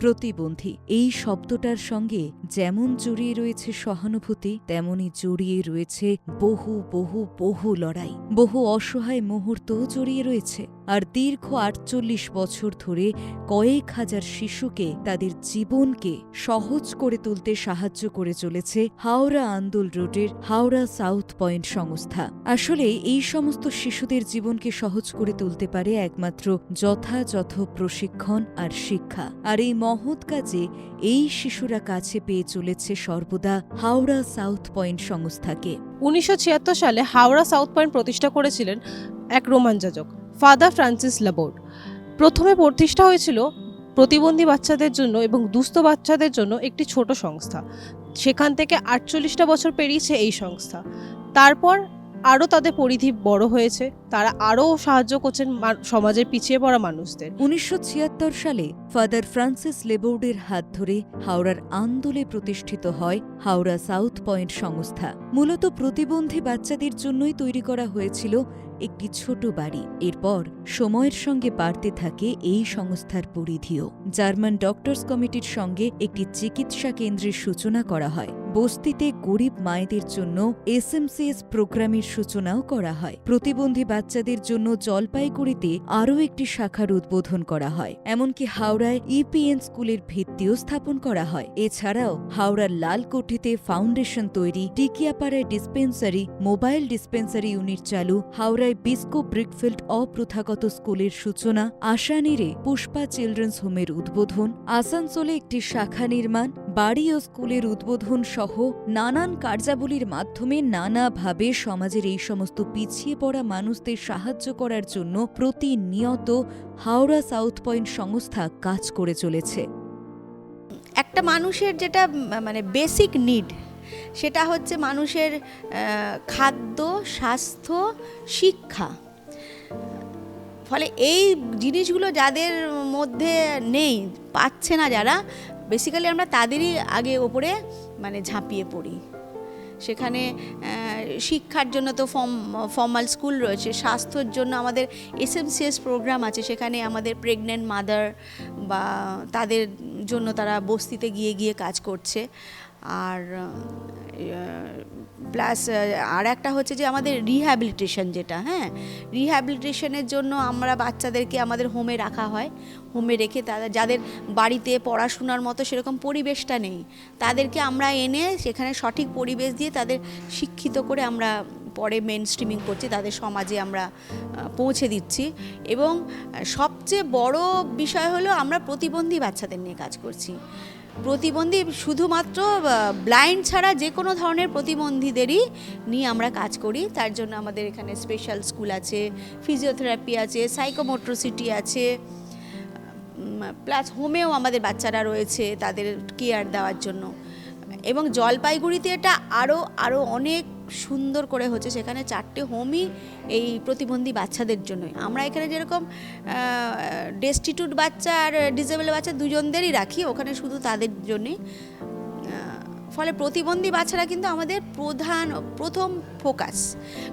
প্রতিবন্ধী এই শব্দটার সঙ্গে যেমন জড়িয়ে রয়েছে সহানুভূতি, তেমনি জড়িয়ে রয়েছে বহু বহু বহু লড়াই, বহু অসহায় মুহূর্তও জড়িয়ে রয়েছে। আর দীর্ঘ ৪৮ বছর ধরে কয়েক হাজার শিশুকে তাদের জীবনকে সহজ করে তুলতে সাহায্য করে চলেছে হাওড়া আন্দোল রোডের হাওড়া সাউথ পয়েন্ট সংস্থা। আসলে এই সমস্ত শিশুদের জীবনকে সহজ করে তুলতে পারে একমাত্র যথাযথ প্রশিক্ষণ আর শিক্ষা। আর এই মহৎ কাজে এই শিশুরা কাছে পেয়ে চলেছে সর্বদা হাওড়া সাউথ পয়েন্ট সংস্থাকে। 1976 সালে হাওড়া সাউথ পয়েন্ট প্রতিষ্ঠা করেছিলেন এক রোমান যাজক, ফাদার ফ্রান্সিস লাবোর্ড। প্রথমে প্রতিষ্ঠা হয়েছিল প্রতিবন্ধী বাচ্চাদের জন্য এবং দুস্থ বাচ্চাদের জন্য একটি ছোট সংস্থা। সেখান থেকে ৪৮টা বছর পেরিয়েছে এই সংস্থা। তারপর আরও তাদের পরিধি বড় হয়েছে, তারা আরও সাহায্য করছেন সমাজের পিছিয়ে পড়া মানুষদের। 1976 সালে ফাদার ফ্রান্সিস লেবোর্ডের হাত ধরে হাওড়ার আন্দোলে প্রতিষ্ঠিত হয় হাওড়া সাউথ পয়েন্ট সংস্থা। মূলত প্রতিবন্ধী বাচ্চাদের জন্যই তৈরি করা হয়েছিল একটি ছোট বাড়ি। এরপর সময়ের সঙ্গে বাড়তে থাকে এই সংস্থার পরিধিও। জার্মান ডক্টরস কমিটির সঙ্গে একটি চিকিৎসা কেন্দ্রের সূচনা করা হয়। বস্তিতে গরিব মায়েদের জন্য এসএমসিএস প্রোগ্রামের সূচনাও করা হয়। প্রতিবন্ধী বাচ্চাদের জন্য জলপাইগুড়িতে আরও একটি শাখার উদ্বোধন করা হয়। এমনকি হাওড়ায় ইপিএন স্কুলের ভিত্তিও স্থাপন করা হয়। এছাড়াও হাওড়ার লালকুঠিতে ফাউন্ডেশন তৈরি, টিকিয়াপাড়ায় ডিসপেন্সারি, মোবাইল ডিসপেন্সারি ইউনিট চালু, হাওড়ায় বিস্কো ব্রিকফিল্ড অপ্রথাগত স্কুলের সূচনা, আশানীরে পুষ্পা চিলড্রেন্স হোমের উদ্বোধন, আসানসোলে একটি শাখা নির্মাণ, বাড়ি ও স্কুলের উদ্বোধন সহ নানান কার্যাবলীর মাধ্যমে নানাভাবে সমাজের এই সমস্ত পিছিয়ে পড়া মানুষদের সাহায্য করার জন্য প্রতিনিয়ত হাওড়া সাউথ পয়েন্ট সংস্থা কাজ করে চলেছে। একটা মানুষের যেটা মানে বেসিক নিড, সেটা হচ্ছে মানুষের খাদ্য, স্বাস্থ্য, শিক্ষা। ফলে এই জিনিসগুলো যাদের মধ্যে নেই, পাচ্ছে না যারা, বেসিক্যালি আমরা তাদেরই আগে ওপরে মানে ঝাঁপিয়ে পড়ি। সেখানে শিক্ষার জন্য তো ফর্মাল স্কুল রয়েছে, স্বাস্থ্যের জন্য আমাদের এসএমসিএস প্রোগ্রাম আছে, সেখানে আমাদের প্রেগনেন্ট মাদার বা তাদের জন্য তারা বস্তিতে গিয়ে গিয়ে কাজ করছে। আর প্লাস আর একটা হচ্ছে যে আমাদের রিহ্যাবিলিটেশন, যেটা রিহ্যাবিলিটেশনের জন্য আমরা বাচ্চাদেরকে আমাদের হোমে রাখা হয়। হোমে রেখে তারা যাদের বাড়িতে পড়াশোনার মতো সেরকম পরিবেশটা নেই, তাদেরকে আমরা এনে সেখানে সঠিক পরিবেশ দিয়ে তাদের শিক্ষিত করে আমরা পরে মেন স্ট্রিমিং করছি, তাদের সমাজে আমরা পৌঁছে দিচ্ছি। এবং সবচেয়ে বড় বিষয় হলো আমরা প্রতিবন্ধী বাচ্চাদের নিয়ে কাজ করছি। প্রতিবন্ধী শুধুমাত্র ব্লাইন্ড ছাড়া যে কোনো ধরনের প্রতিবন্ধীদেরই নিয়ে আমরা কাজ করি। তার জন্য আমাদের এখানে স্পেশাল স্কুল আছে, ফিজিওথেরাপি আছে, সাইকোমোট্রিসিটি আছে, প্লাস হোমেও আমাদের বাচ্চারা রয়েছে তাদের কেয়ার দেওয়ার জন্য। এবং জলপাইগুড়িতে এটা আরও অনেক সুন্দর করে হচ্ছে, সেখানে 4টে হোমই এই প্রতিবন্ধী বাচ্চাদের জন্যই। আমরা এখানে যেরকম ডেস্টিটিউট বাচ্চা আর ডিসেবল বাচ্চা দুজনদেরই রাখি, ওখানে শুধু তাদের জন্যই। ফলে প্রতিবন্ধী বাচ্চারা কিন্তু আমাদের প্রথম ফোকাস।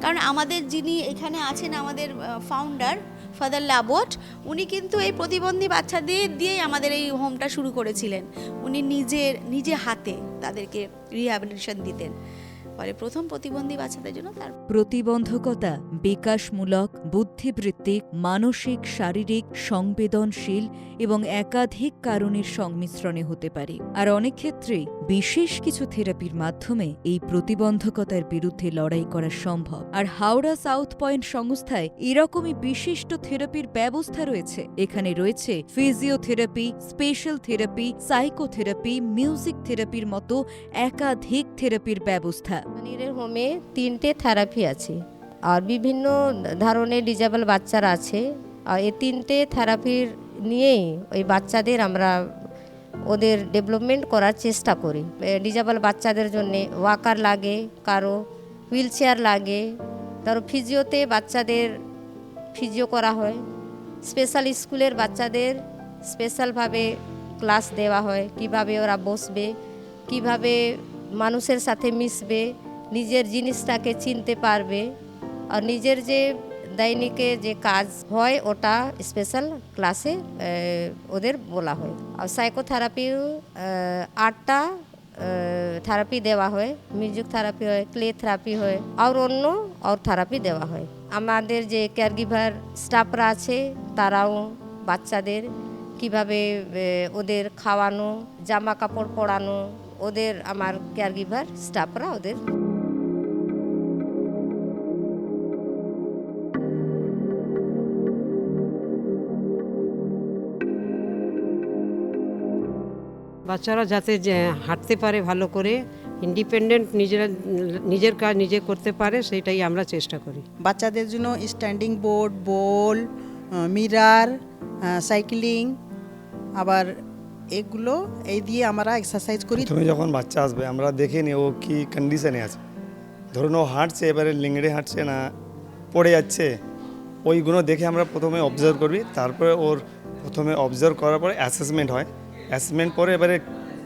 কারণ আমাদের যিনি এখানে আছেন, আমাদের ফাউন্ডার ফাদার লাবোর্ড, উনি কিন্তু এই প্রতিবন্ধী বাচ্চাদের দিয়েই আমাদের এই হোমটা শুরু করেছিলেন। উনি নিজে হাতে তাদেরকে রিহ্যাবিলিটেশন দিতেন। ফলে প্রথম প্রতিবন্ধী বাচ্চাদের জন্য তার প্রতিবন্ধকতা বিকাশমূলক, বুদ্ধিবৃত্তিক, মানসিক, শারীরিক, সংবেদনশীল এবং একাধিক কারণের সংমিশ্রণে হতে পারে। আর অনেক ক্ষেত্রেই বিশেষ কিছু থেরাপির মাধ্যমে এই প্রতিবন্ধকতার বিরুদ্ধে লড়াই করা সম্ভব। আর হাওড়া সাউথ পয়েন্ট সংস্থায় এরকমই বিশিষ্ট থেরাপির ব্যবস্থা রয়েছে। এখানে রয়েছে physiotherapy, special therapy, psychotherapy, music থেরাপির মতো একাধিক থেরাপির ব্যবস্থা। মানিরের হোমে 3টে থেরাপি আছে, আর বিভিন্ন ধরনের ডিজেবল বাচ্চারা আছে। আর এই 3টে থেরাপির নিয়েই ওই বাচ্চাদের আমরা ওদের ডেভেলপমেন্ট করার চেষ্টা করি। ডিজেবল বাচ্চাদের জন্যে ওয়াকার লাগে, কারো হুইল চেয়ার লাগে, তারও ফিজিওতে বাচ্চাদের ফিজিও করা হয়। স্পেশাল স্কুলের বাচ্চাদের স্পেশালভাবে ক্লাস দেওয়া হয়, কিভাবে ওরা বসবে, কিভাবে মানুষের সাথে মিশবে, নিজের জিনিসটাকে চিনতে পারবে। আর নিজের যে দৈনিকে যে কাজ হয় ওটা স্পেশাল ক্লাসে ওদের বলা হয়। আর সাইকোথেরাপিও 8টা থেরাপি দেওয়া হয়, মিউজিক থেরাপি হয়, ক্লে থেরাপি হয়, আর অন্য আর থেরাপি দেওয়া হয়। আমাদের যে কেয়ারগিভার স্টাফরা আছে তারাও বাচ্চাদের কিভাবে ওদের খাওয়ানো, জামা কাপড় পরানো, ওদের আমার কেয়ারগিভার স্টাফরা ওদের বাচ্চারা যাতে হাঁটতে পারে ভালো করে, ইন্ডিপেন্ডেন্ট নিজের কাজ নিজে করতে পারে, সেটাই আমরা চেষ্টা করি। বাচ্চাদের জন্য স্ট্যান্ডিং বোর্ড, বল, মিরার, সাইক্লিং, আবার এগুলো এই দিয়ে আমরা এক্সারসাইজ করি। তুমি যখন বাচ্চা আসবে আমরা দেখে নিই ও কী কন্ডিশনে আছে। ধরুন ও হাঁটছে, এবারে লিংড়ে হাঁটছে না পড়ে যাচ্ছে, ওইগুলো দেখে আমরা প্রথমে অবজার্ভ করবি। তারপরে ওর প্রথমে অবজার্ভ করার পরে অ্যাসেসমেন্ট হয়। অ্যাসেসমেন্ট পরে এবারে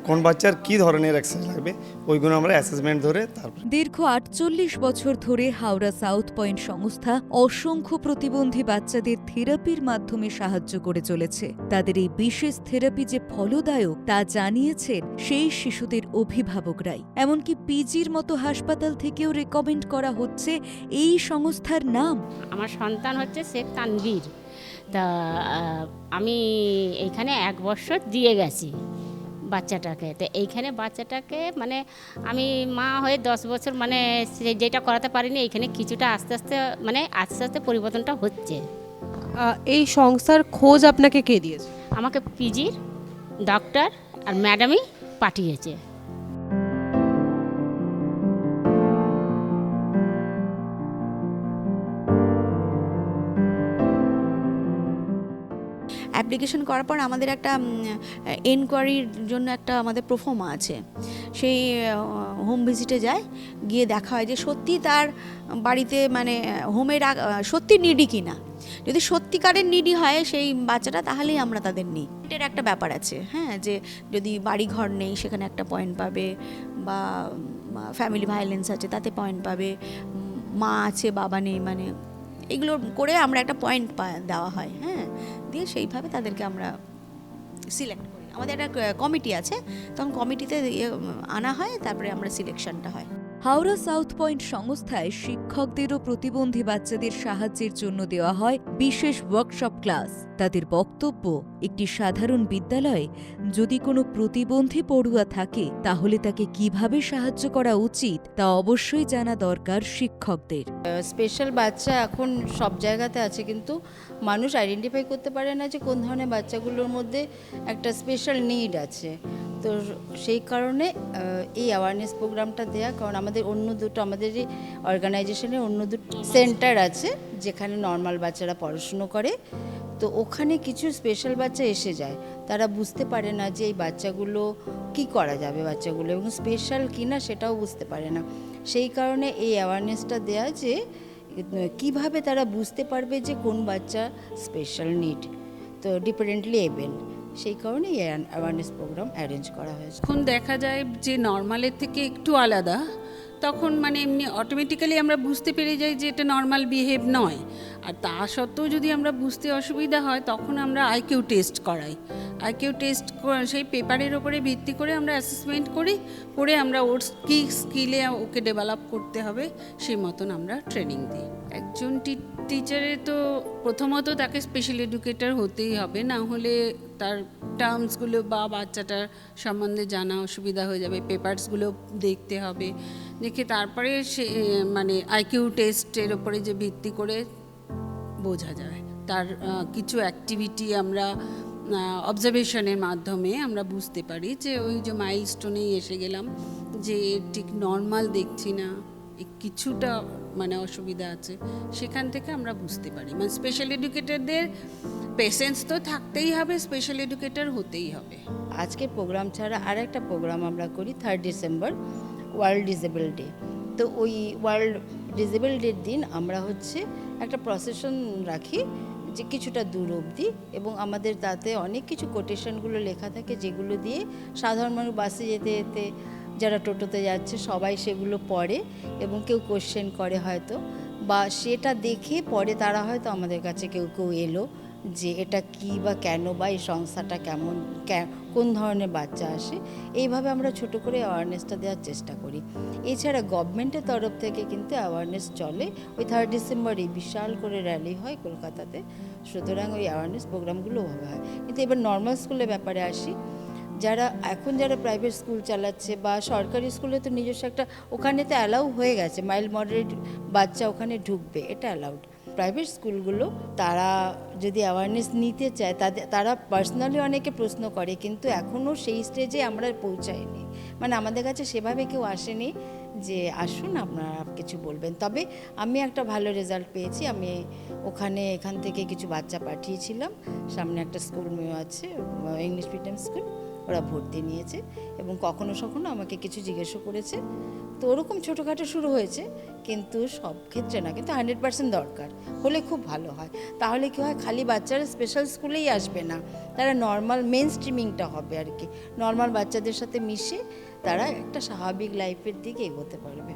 কোন বাচ্চার কী ধরনের এক্সারসাইজ লাগবে ওইগুলো আমরা অ্যাসেসমেন্ট ধরে তারপর। দীর্ঘ 48 বছর ধরে হাওড়া সাউথ পয়েন্ট সংস্থা অসংখ্য প্রতিবন্ধী বাচ্চাদের থেরাপির মাধ্যমে সাহায্য করে চলেছে। তাদের এই বিশেষ থেরাপি যে ফলদায়ক তা জানিয়েছেন সেই শিশুদের অভিভাবকরাই। এমনকি পিজির মতো হাসপাতাল থেকেও রেকমেন্ড করা হচ্ছে এই সংস্থার নাম। আমার সন্তান হচ্ছে শেখ তানভীর। তা আমি এইখানে 1 বছর দিয়ে গেছি বাচ্চাটাকে। তো এইখানে বাচ্চাটাকে মানে আমি মা হয়ে 10 বছর মানে যেটা করাতে পারিনি, এইখানে কিছুটা আস্তে আস্তে পরিবর্তনটা হচ্ছে। এই সংস্থার খোঁজ আপনাকে কে দিয়েছে? আমাকে পিজির ডক্টর আর ম্যাডামই পাঠিয়েছে। অ্যাপ্লিকেশন করার পর আমাদের একটা এনকোয়ারির জন্য একটা আমাদের প্রোফর্মা আছে। সেই হোম ভিজিটে যায়, গিয়ে দেখা হয় যে সত্যি তার বাড়িতে মানে হোমে সত্যি নিডি কিনা। যদি সত্যিকারের নিডি হয় সেই বাচ্চাটা, তাহলেই আমরা তাদের নিই। এটার একটা ব্যাপার আছে, হ্যাঁ, যে যদি বাড়ি ঘর নেই সেখানে একটা পয়েন্ট পাবে, বা ফ্যামিলি ভায়োলেন্স আছে তাতে পয়েন্ট পাবে, মা আছে বাবা নেই, মানে এগুলো করে আমরা একটা পয়েন্ট দেওয়া হয়, হ্যাঁ, দিয়ে সেইভাবে তাদেরকে আমরা সিলেক্ট করি। আমাদের একটা কমিটি আছে, তখন কমিটিতে আনা হয়, তারপরে আমরা সিলেকশনটা হয়। হাওড়া সাউথ পয়েন্ট সংস্থায় শিক্ষকদেরও প্রতিবন্ধী বাচ্চাদের সাহায্যের জন্য দেওয়া হয় বিশেষ ওয়ার্কশপ ক্লাস। তাদের বক্তব্য, একটি সাধারণ বিদ্যালয়ে যদি কোনো প্রতিবন্ধী পড়ুয়া থাকে তাহলে তাকে কিভাবে সাহায্য করা উচিত তা অবশ্যই জানা দরকার শিক্ষকদের। স্পেশাল বাচ্চা এখন সব জায়গাতে আছে, কিন্তু মানুষ আইডেন্টিফাই করতে পারে না যে কোন ধরনের বাচ্চাগুলোর মধ্যে একটা স্পেশাল নিড আছে। তো সেই কারণে এই অ্যাওয়ারনেস প্রোগ্রামটা দেয়া, কারণ আমাদের আমাদের এই অর্গানাইজেশনে অন্য দুটো সেন্টার আছে যেখানে নর্মাল বাচ্চারা পড়াশুনো করে। তো ওখানে কিছু স্পেশাল বাচ্চা এসে যায়, তারা বুঝতে পারে না যে এই বাচ্চাগুলো কি করা যাবে বাচ্চাগুলো, এবং স্পেশাল কিনা সেটাও বুঝতে পারে না। সেই কারণে এই অ্যাওয়ারনেসটা দেয়া যে কিভাবে তারা বুঝতে পারবে যে কোন বাচ্চা স্পেশাল নিড, তো ডিফারেন্টলি এবেল। সেই কারণে এই অ্যাওয়ারনেস প্রোগ্রাম অ্যারেঞ্জ করা হয়েছে। এখন দেখা যায় যে নর্মালের থেকে একটু আলাদা, তখন মানে এমনি অটোমেটিক্যালি আমরা বুঝতে পেরে যাই যে এটা নর্মাল বিহেভ নয়। আর তা সত্ত্বেও যদি আমরা বুঝতে অসুবিধা হয় তখন আমরা আইকিউ টেস্ট করাই। আইকিউ টেস্ট সেই পেপারের ওপরে ভিত্তি করে আমরা অ্যাসেসমেন্ট করি, করে আমরা ওর কী স্কিলে ওকে ডেভেলপ করতে হবে সেই মতন আমরা ট্রেনিং দিই। একজন টিচারের তো প্রথমত তাকে স্পেশাল এডুকেটর হতেই হবে, না হলে তার টার্মসগুলো বা বাচ্চাটার সম্বন্ধে জানা অসুবিধা হয়ে যাবে। পেপারসগুলো দেখতে হবে, দেখে তারপরে সে মানে আইকিউ টেস্টের ওপরে যে ভিত্তি করে বোঝা যায়। তার কিছু অ্যাক্টিভিটি আমরা অবজারভেশনের মাধ্যমে আমরা বুঝতে পারি যে ওই যে মাইলস্টোনেই এসে গেলাম যে ঠিক নর্মাল দেখছি না, কিছুটা মানে অসুবিধা আছে, সেখান থেকে আমরা বুঝতে পারি। মানে স্পেশাল এডুকেটরদের পেশেন্স তো থাকতেই হবে, স্পেশাল এডুকেটর হতেই হবে। আজকের প্রোগ্রাম ছাড়া আর একটা প্রোগ্রাম আমরা করি 3 ডিসেম্বর, ওয়ার্ল্ড ডিসেবল ডে। তো ওই ওয়ার্ল্ড ডিসেবল ডের দিন আমরা হচ্ছে একটা প্রসেশন রাখি যে কিছুটা দূর অবধি, এবং আমাদের তাতে অনেক কিছু কোটেশনগুলো লেখা থাকে যেগুলো দিয়ে সাধারণ মানুষ বাসে যেতে যেতে, যারা টোটোতে যাচ্ছে সবাই সেগুলো পড়ে, এবং কেউ কোশ্চেন করে হয়তো বা সেটা দেখে পরে তারা হয়তো আমাদের কাছে কেউ কেউ এলো যে এটা কি বা কেন বা এই সংস্থাটা কেমন, কোন ধরনের বাচ্চা আসে, এইভাবে আমরা ছোট করে অ্যাওয়ারনেসটা দেওয়ার চেষ্টা করি। এছাড়া গভর্নমেন্টের তরফ থেকে কিন্তু অ্যাওয়ারনেস চলে, ওই 3 ডিসেম্বরে বিশাল করে র্যালি হয় কলকাতাতে, সুতরাং ওই অ্যাওয়ারনেস প্রোগ্রামগুলো ওভাবে হয়। কিন্তু এবার নর্মাল স্কুলের ব্যাপারে আসি, যারা প্রাইভেট স্কুল চালাচ্ছে বা সরকারি স্কুলে তো নিজস্ব একটা, ওখানে তো অ্যালাউ হয়ে গেছে, মাইল্ড মডারেট বাচ্চা ওখানে ঢুকবে, এটা অ্যালাউড। প্রাইভেট স্কুলগুলো তারা যদি অ্যাওয়ারনেস নিতে চায়, তারা পার্সোনালি অনেকে প্রশ্ন করে, কিন্তু এখনও সেই স্টেজে আমরা পৌঁছাইনি, মানে আমাদের কাছে সেভাবে কেউ আসেনি যে আসুন আপনারা কিছু বলবেন। তবে আমি একটা ভালো রেজাল্ট পেয়েছি, আমি এখান থেকে কিছু বাচ্চা পাঠিয়েছিলাম, সামনে একটা স্কুল আছে ইংলিশ মিডিয়াম স্কুল, ওরা ভর্তি নিয়েছে এবং কখনো আমাকে কিছু জিজ্ঞেসও করেছে। তো ওরকম ছোটোখাটো শুরু হয়েছে, কিন্তু সব ক্ষেত্রে না, কিন্তু 100% দরকার হলে খুব ভালো হয়। তাহলে কি হয়, খালি বাচ্চারা স্পেশাল স্কুলেই আসবে না, তারা নর্মাল মেন স্ট্রিমিংটা হবে আর কি, নর্মাল বাচ্চাদের সাথে মিশে তারা একটা স্বাভাবিক লাইফের দিকে এগোতে পারবে।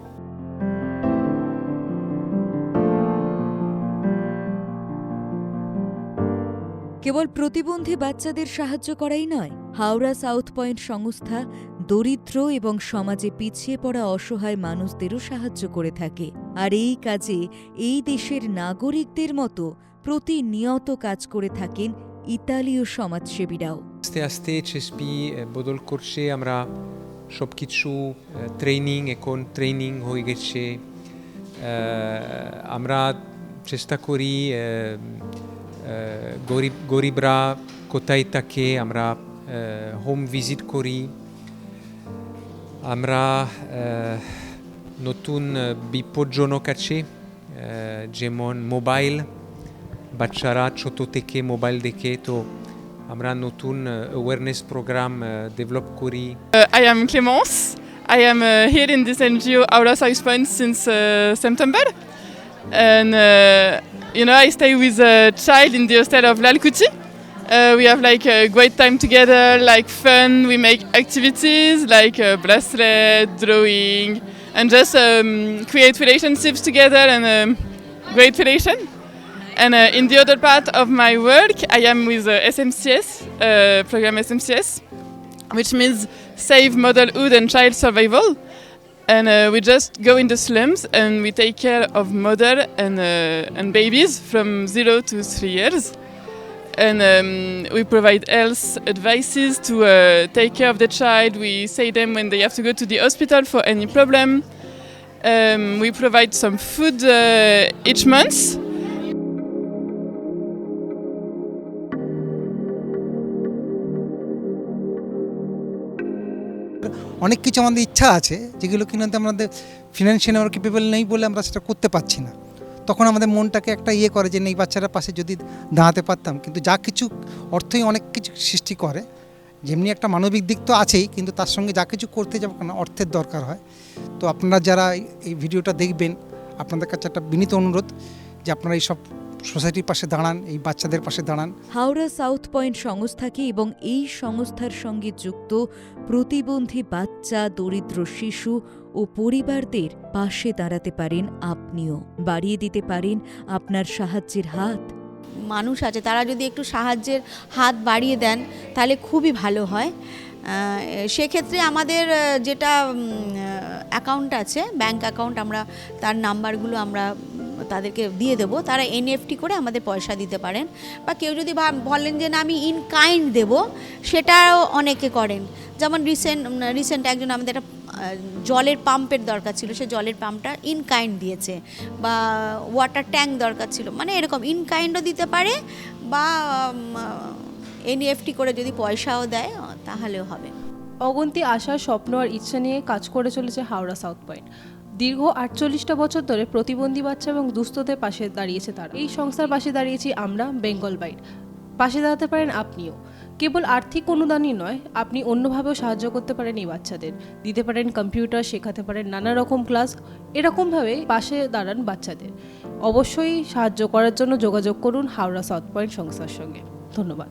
কেবল প্রতিবন্ধী বাচ্চাদের সাহায্য করাই নয়, হাওড়া সাউথ পয়েন্ট সংস্থা দরিদ্র এবং সমাজে পিছিয়ে পড়া অসহায় মানুষদেরও সাহায্য করে থাকে। আর এই কাজে এই দেশের নাগরিকদের মতো প্রতিনিয়ত কাজ করে থাকেন ইতালীয় সমাজসেবীরাও। আস্তে আস্তে চেসপি বদল করছে, আমরা সব কিছু ট্রেনিং, এখন ট্রেনিং হয়ে গেছে। আমরা চেষ্টা করি গরিবরা কোথায় থাকে, আমরা হোম ভিজিট করি, আমরা নতুন বিপজ্জনক আছে যেমন মোবাইল, বাচ্চারা ছোট থেকে মোবাইল দেখে, তো আমরা নতুন অ্যাওয়ারনেস প্রোগ্রাম ডেভেলপ করি। I am Clémence. I am here in this NGO Aura South Point since September, and I stay with a child in the hostel of Lalkuti. We have like a great time together, like fun. We make activities like bracelet, drawing, and just create relationships together and great relation. And in the other part of my work, I am with SMCS, program SMCS, which means Save Motherhood and Child Survival. And we just go in the slums and we take care of mother and babies from 0 to 3 years. And we provide health advices to take care of the child. We say them when they have to go to the hospital for any problem. We provide some food each month. অনেক কিছু আমাদের ইচ্ছা আছে যেগুলো কিন্তু আমাদের financially আমরা capable নেই বলে আমরা সেটা করতে পারছি না। তখন আমাদের মনটাকে একটা করে যে এই বাচ্চাটার পাশে যদি দাঁড়াতে পারতাম। কিন্তু যা কিছু অর্থই অনেক কিছু সৃষ্টি করে, যেমনি একটা মানবিক দিক তো আছেই, কিন্তু তার সঙ্গে যা কিছু করতে যাবো কেন অর্থের দরকার হয়। তো আপনারা যারা এই ভিডিওটা দেখবেন, আপনাদের কাছে একটা বিনীত অনুরোধ যে আপনারা এইসব সোসাইটির পাশে দাঁড়ান, এই বাচ্চাদের পাশে দাঁড়ান। হাওড়া সাউথ পয়েন্ট সংস্থাকে এবং এই সংস্থার সঙ্গে যুক্ত প্রতিবন্ধী বাচ্চা, দরিদ্র শিশু ও পরিবারদের পাশে দাঁড়াতে পারেন আপনিও, বাড়িয়ে দিতে পারেন আপনার সাহায্যের হাত। মানুষ আছে, তারা যদি একটু সাহায্যের হাত বাড়িয়ে দেন তাহলে খুবই ভালো হয়। সেক্ষেত্রে আমাদের যেটা অ্যাকাউন্ট আছে, ব্যাংক অ্যাকাউন্ট, আমরা তার নাম্বারগুলো আমরা তাদেরকে দিয়ে দেবো, তারা এনএফটি করে আমাদের পয়সা দিতে পারেন। বা কেউ যদি বলেন যে না আমি ইন কাইন্ড দেবো, সেটাও অনেকে করেন। যেমন রিসেন্ট একজন আমাদের একটা জলের পাম্পের দরকার ছিল, সে জলের পাম্পটা ইন কাইন্ড দিয়েছে, বা ওয়াটার ট্যাঙ্ক দরকার ছিল, মানে এরকম ইন কাইন্ডও দিতে পারে, বা এনএফটি করে যদি পয়সাও দেয় তাহলেও হবে। অগন্তি আশা, স্বপ্ন আর ইচ্ছা নিয়ে কাজ করে চলেছে হাওড়া সাউথ পয়েন্ট। দীর্ঘ 48টা বছর ধরে প্রতিবন্ধী বাচ্চা এবং দুস্থদের পাশে দাঁড়িয়েছে তারা। এই সংস্থার পাশে দাঁড়িয়েছি আমরা, বেঙ্গল বাইট। পাশে দাঁড়াতে পারেন আপনিও। কেবল আর্থিক অনুদানই নয়, আপনি অন্যভাবেও সাহায্য করতে পারেন এই বাচ্চাদের, দিতে পারেন কম্পিউটার, শেখাতে পারেন নানা রকম ক্লাস। এরকমভাবে পাশে দাঁড়ান বাচ্চাদের। অবশ্যই সাহায্য করার জন্য যোগাযোগ করুন হাওড়া সাউথ পয়েন্ট সংস্থার সঙ্গে। ধন্যবাদ।